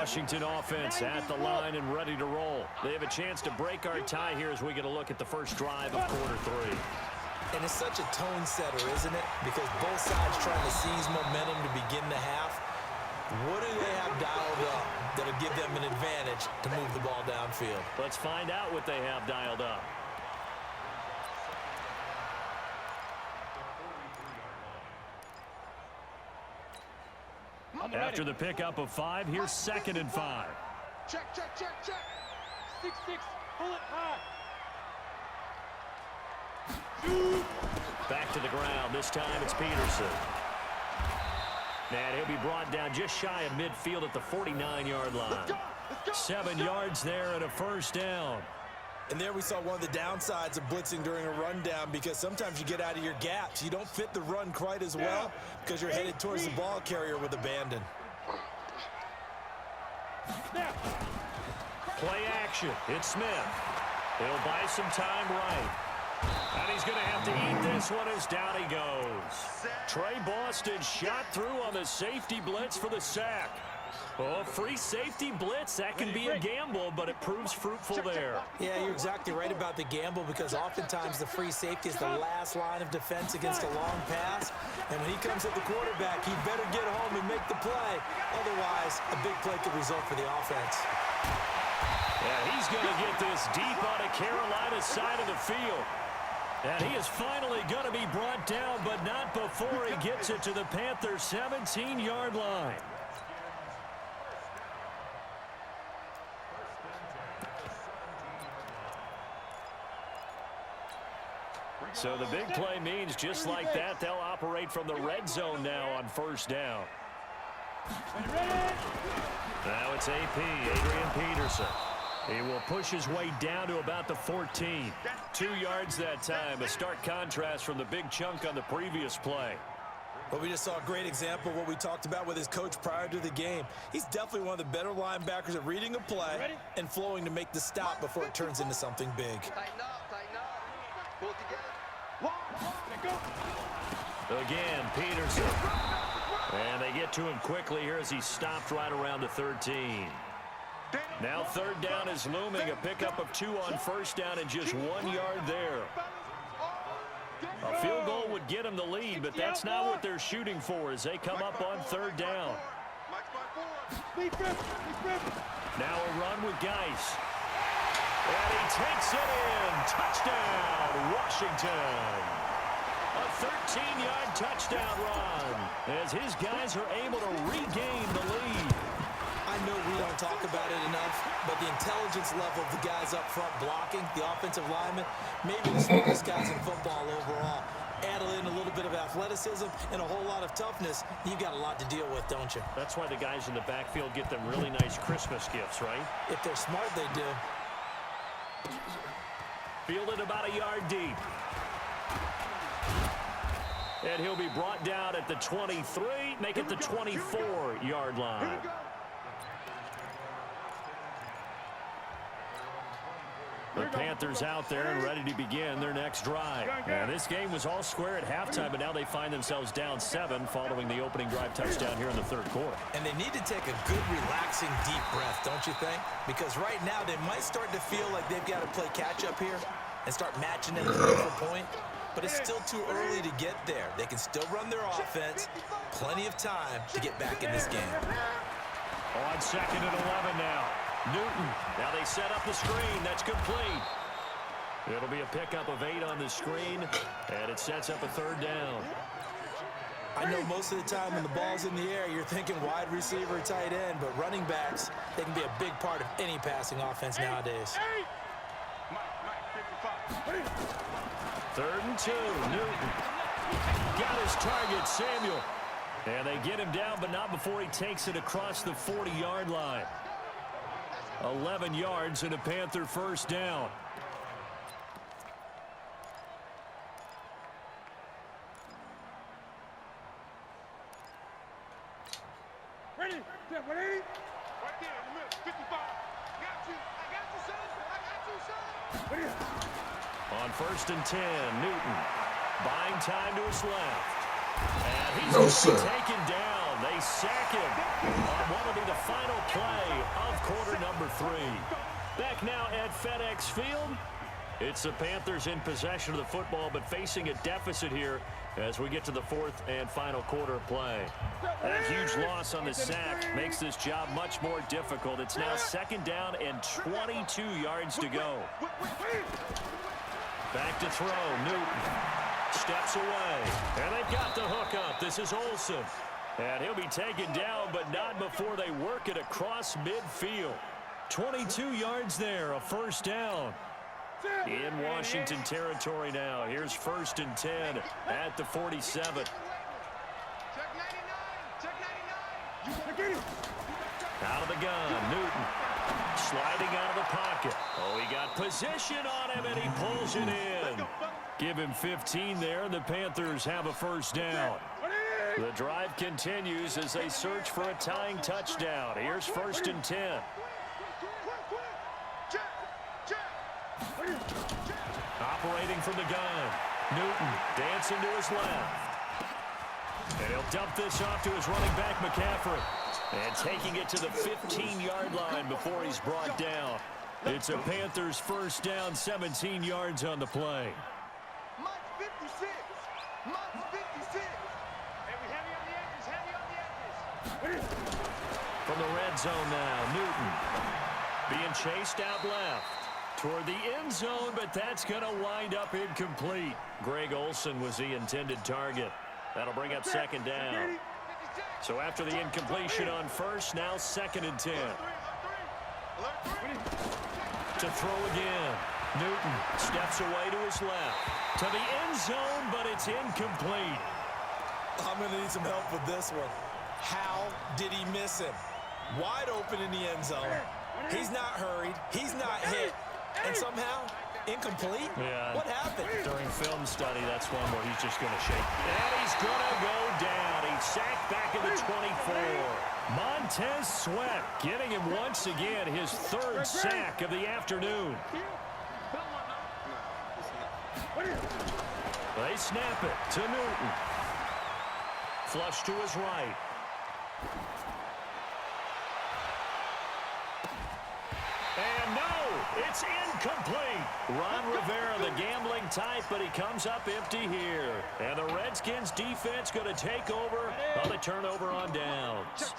Washington offense at the line and ready to roll. They have a chance to break our tie here as we get a look at the first drive of quarter 3. And it's such a tone setter, isn't it? Because both sides trying to seize momentum to begin the half. What do they have dialed up that'll give them an advantage to move the ball downfield? Let's find out what they have dialed up. After the pickup of 5, here's 2nd and 5. Check. 6-6. Pull it high. Back to the ground. This time it's Peterson. And he'll be brought down just shy of midfield at the 49-yard line. 7 yards there and a first down. And there we saw one of the downsides of blitzing during a rundown, because sometimes you get out of your gaps. You don't fit the run quite as well because you're headed towards the ball carrier with abandon. Play action. It's Smith. He'll buy some time right. And he's going to have to eat this one as down he goes. Trey Boston shot through on the safety blitz for the sack. Oh, free safety blitz, that can be a gamble, but it proves fruitful there. Yeah, you're exactly right about the gamble, because oftentimes the free safety is the last line of defense against a long pass. And when he comes at the quarterback, he better get home and make the play. Otherwise, a big play could result for the offense. Yeah, he's going to get this deep on the Carolina side of the field. And he is finally going to be brought down, but not before he gets it to the Panthers' 17-yard line. So the big play means just like that, they'll operate from the red zone now on first down. Now it's AP, Adrian Peterson. He will push his way down to about the 14. 2 yards that time, a stark contrast from the big chunk on the previous play. Well, we just saw a great example of what we talked about with his coach prior to the game. He's definitely one of the better linebackers at reading a play and flowing to make the stop before it turns into something big. Tighten up. Pull together. Again, Peterson. And they get to him quickly here as he stopped right around the 13. Now 3rd down is looming, a pickup of 2 on first down and just 1 yard there. A field goal would get them the lead, but that's not what they're shooting for as they come up on 3rd down. Now a run with Geis. And he takes it in. Touchdown, Washington. A 13-yard touchdown run as his guys are able to regain the lead. I know we don't talk about it enough, but the intelligence level of the guys up front blocking, the offensive linemen, maybe the smartest guys in football overall. Add in a little bit of athleticism and a whole lot of toughness, you've got a lot to deal with, don't you? That's why the guys in the backfield get them really nice Christmas gifts, right? If they're smart, they do. Fielded about a yard deep. And he'll be brought down at the 23, make it the 24-yard line. The Panthers out there and ready to begin their next drive. And this game was all square at halftime, but now they find themselves down 7 following the opening drive touchdown here in the 3rd quarter. And they need to take a good, relaxing, deep breath, don't you think? Because right now they might start to feel like they've got to play catch-up here and start matching them point for point. But it's still too early to get there. They can still run their offense. Plenty of time to get back in this game. On 2nd and 11 now. Newton. Now they set up the screen. That's complete. It'll be a pickup of 8 on the screen, and it sets up a 3rd down. I know most of the time when the ball's in the air, you're thinking wide receiver, tight end, but running backs, they can be a big part of any passing offense nowadays. 3rd and 2. Newton got his target, Samuel. And they get him down, but not before he takes it across the 40-yard line. 11 yards and a Panther first down. Ready? Right there in the middle. 55. Got you. I got you, son. On 1st and 10, Newton buying time to his left. And he's taken down And they sack him on what will be the final play of quarter number 3. Back now at FedEx Field. It's the Panthers in possession of the football, but facing a deficit here as we get to the 4th and final quarter of play. That huge loss on the sack makes this job much more difficult. It's now 2nd down and 22 yards to go. Back to throw. Newton steps away. And they've got the hook up. This is Olsen. And he'll be taken down, but not before they work it across midfield. 22 yards there, a 1st down. In Washington territory now. Here's 1st and 10 at the 47. Out of the gun, Newton sliding out of the pocket. Oh, he got position on him, and he pulls it in. Give him 15 there. The Panthers have a 1st down. The drive continues as they search for a tying touchdown. Here's 1st and 10. Operating from the gun. Newton dancing to his left. And he'll dump this off to his running back, McCaffrey. And taking it to the 15-yard line before he's brought down. It's a Panthers 1st down, 17 yards on the play. From the red zone now, Newton being chased out left toward the end zone, but that's going to wind up incomplete. Greg Olsen was the intended target. That'll bring up 2nd down. So after the incompletion on 1st, now 2nd and 10. To throw again. Newton steps away to his left. To the end zone, but it's incomplete. I'm going to need some help with this one. How did he miss him? Wide open in the end zone. He's not hurried. He's not hit. And somehow, incomplete? Yeah. What happened? During film study, that's one where he's just going to shake. And he's going to go down. He's sacked back at the 24. Montez Sweat getting him once again his 3rd sack of the afternoon. They snap it to Newton. Flush to his right. And no, it's incomplete. Ron Rivera, the gambling type, but he comes up empty here. And the Redskins defense going to take over on the turnover on downs.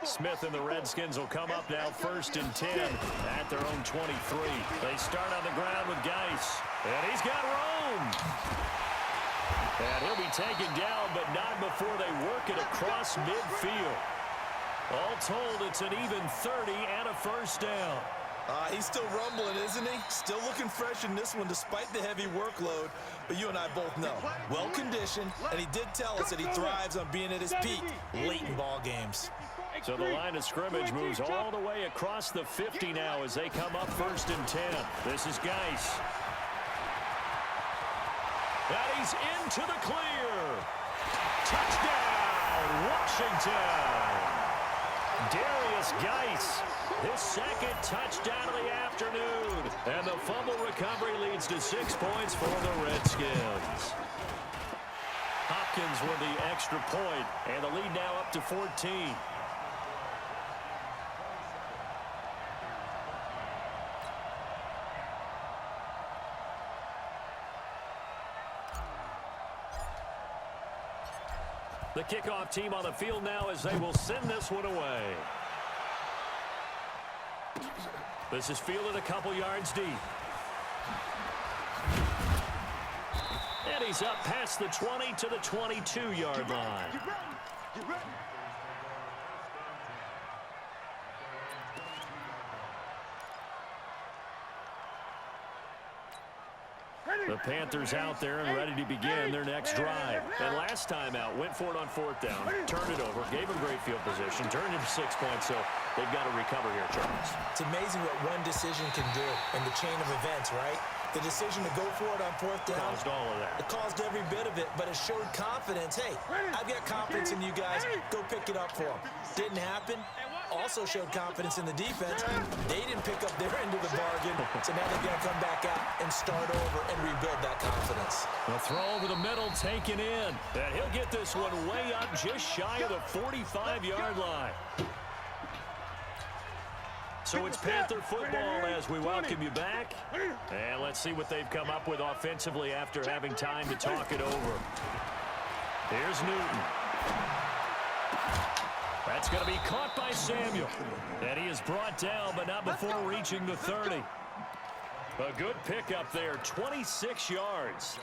Smith and the Redskins will come up now 1st and 10 at their own 23. They start on the ground with Geis. And he's got room. And he'll be taken down, but not before they work it across midfield. All told, it's an even 30 and a 1st down. He's still rumbling, isn't he? Still looking fresh in this one despite the heavy workload. But you and I both know, well-conditioned, and he did tell us that he thrives on being at his peak late in ball games. So the line of scrimmage moves all the way across the 50 now as they come up 1st and 10. This is Geis. And he's into the clear. Touchdown, Washington. Darius Geis, his 2nd touchdown of the afternoon. And the fumble recovery leads to 6 points for the Redskins. Hopkins with the extra point, and the lead now up to 14. The kickoff team on the field now as they will send this one away. This is fielded a couple yards deep. And he's up past the 20 to the 22-yard line. The Panthers out there and ready to begin their next drive. And last time out, went for it on 4th down, turned it over, gave them great field position, turned into 6 points, so they've got to recover here, Charles. It's amazing what one decision can do in the chain of events, right? The decision to go for it on 4th down. Caused all of that. It caused every bit of it, but it showed confidence. Hey, I've got confidence in you guys. Go pick it up for them. Didn't happen. also showed confidence in the defense. They didn't pick up their end of the bargain, so now they've got to come back out and start over and rebuild that confidence. The throw over the middle taken in. And he'll get this one way up just shy of the 45-yard line. So it's Panther football as we welcome you back. And let's see what they've come up with offensively after having time to talk it over. Here's Newton. That's going to be caught by Samuel. And he is brought down, but not before reaching the 30. A good pickup there, 26 yards.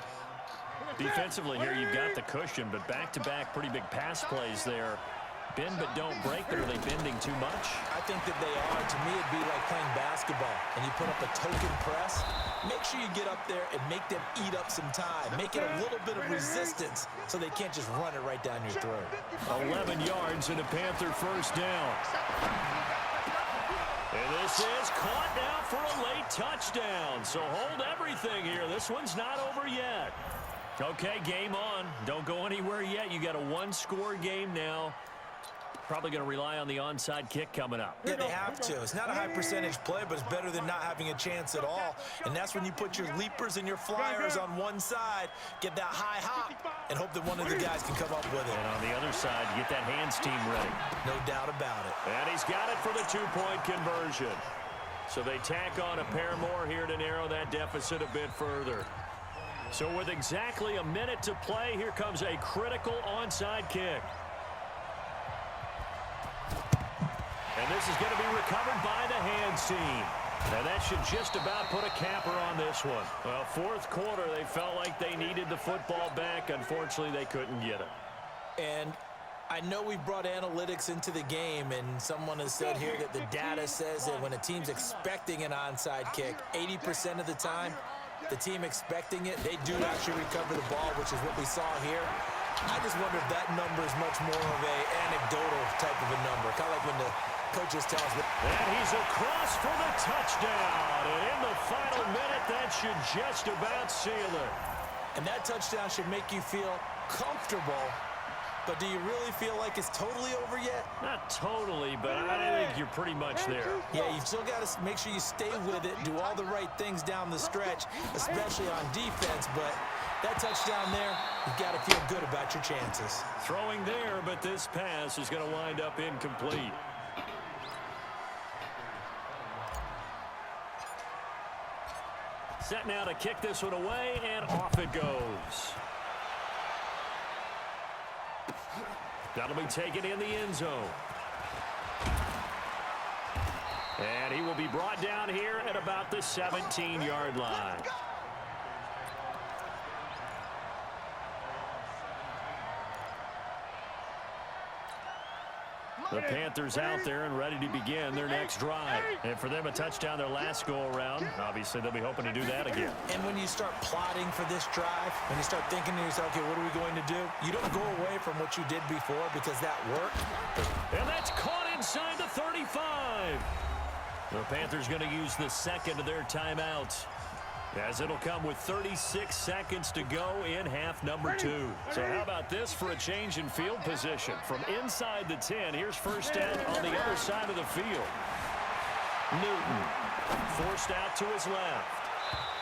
Defensively here, you've got the cushion, but back-to-back pretty big pass plays there. Bend but don't break, but are they bending too much? I think that they are. To me, it'd be like playing basketball, and you put up a token press. Make sure you get up there and make them eat up some time. Make it a little bit of resistance so they can't just run it right down your throat. 11 yards and a Panther first down. And this is caught now for a late touchdown. So hold everything here. This one's not over yet. Okay, game on. Don't go anywhere yet. You got a one-score game now. Probably going to rely on the onside kick coming up. Yeah, they have to. It's not a high percentage play, but it's better than not having a chance at all. And that's when you put your leapers and your flyers on one side, get that high hop, and hope that one of the guys can come up with it. And on the other side, get that hands team ready. No doubt about it. And he's got it for the two-point conversion. So they tack on a pair more here to narrow that deficit a bit further. So with exactly a minute to play, here comes a critical onside kick. And this is going to be recovered by the hands team. And that should just about put a capper on this one. Well, fourth quarter, they felt like they needed the football back. Unfortunately, they couldn't get it. And I know we brought analytics into the game, and someone has said here that the data says that when a team's expecting an onside kick, 80% of the time, the team expecting it, they do actually recover the ball, which is what we saw here. I just wonder if that number is much more of a anecdotal type of a number, kind of like when the coaches tell us. And he's across for the touchdown. And in the final minute, that should just about seal it. And that touchdown should make you feel comfortable. But do you really feel like it's totally over yet? Not totally, but I think you're pretty much there. Yeah, you've still got to make sure you stay with it, do all the right things down the stretch, especially on defense. But that touchdown there, you've got to feel good about your chances. Throwing there, but this pass is going to wind up incomplete. Set now to kick this one away, and off it goes. That'll be taken in the end zone. And he will be brought down here at about the 17-yard line. The Panthers out there and ready to begin their next drive. And for them, a touchdown their last go-around. Obviously, they'll be hoping to do that again. And when you start plotting for this drive, when you start thinking to yourself, okay, what are we going to do? You don't go away from what you did before because that worked. And that's caught inside the 35. The Panthers going to use the second of their timeouts, as it'll come with 36 seconds to go in half number 2. So how about this for a change in field position? From inside the 10, here's first down on the other side of the field. Newton forced out to his left.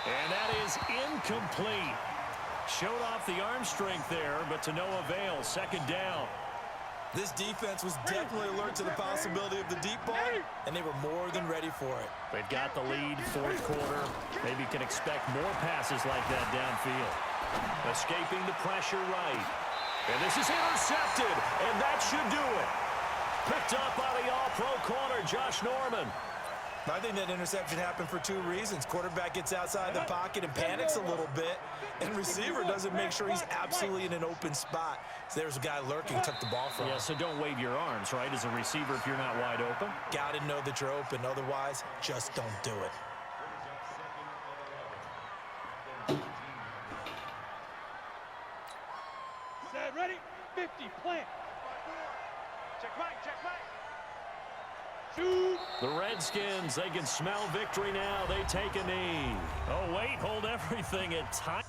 And that is incomplete. Showed off the arm strength there, but to no avail. Second down. This defense was definitely alert to the possibility of the deep ball, and they were more than ready for it. They've got the lead, fourth quarter. Maybe can expect more passes like that downfield. Escaping the pressure right. And this is intercepted, and that should do it. Picked up by the all-pro corner, Josh Norman. I think that interception happened for two reasons. Quarterback gets outside the pocket and panics a little bit, and receiver doesn't make sure he's absolutely in an open spot. So there's a guy lurking, took the ball from him. Yeah, so don't wave your arms, right, as a receiver if you're not wide open. Got to know that you're open. Otherwise, just don't do it. Set, ready, 50, plant. Check right, check right. Shoot. The Redskins, they can smell victory now. They take a knee. Oh, wait, hold everything at time.